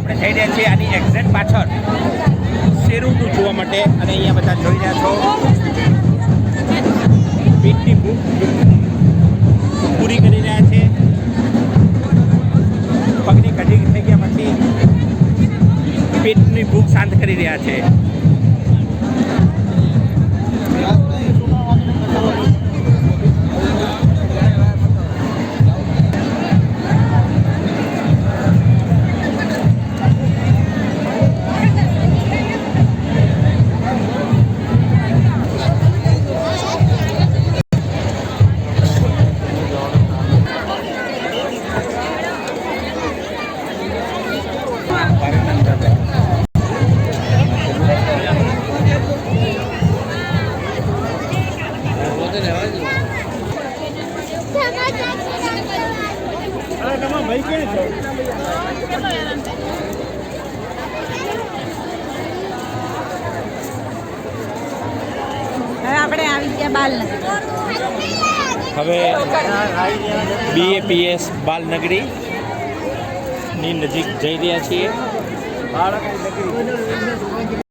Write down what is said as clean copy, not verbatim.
આપણે જઈ રહ્યા છીએ આની એક્ઝેક્ટ પાછળ શેરુંનું જોવા માટે અને અહીંયા બધા જોઈ રહ્યા છો પીઠની ભૂખ પૂરી કરી રહ્યા છે. પગની કઢી થઈ ગયા પછી પેટની ભૂખ શાંત કરી રહ્યા છે. આપણે આવી ગયા બાલનગરી. હવે BAPS બાલનગરી ની નજીક જઈ રહ્યા છીએ.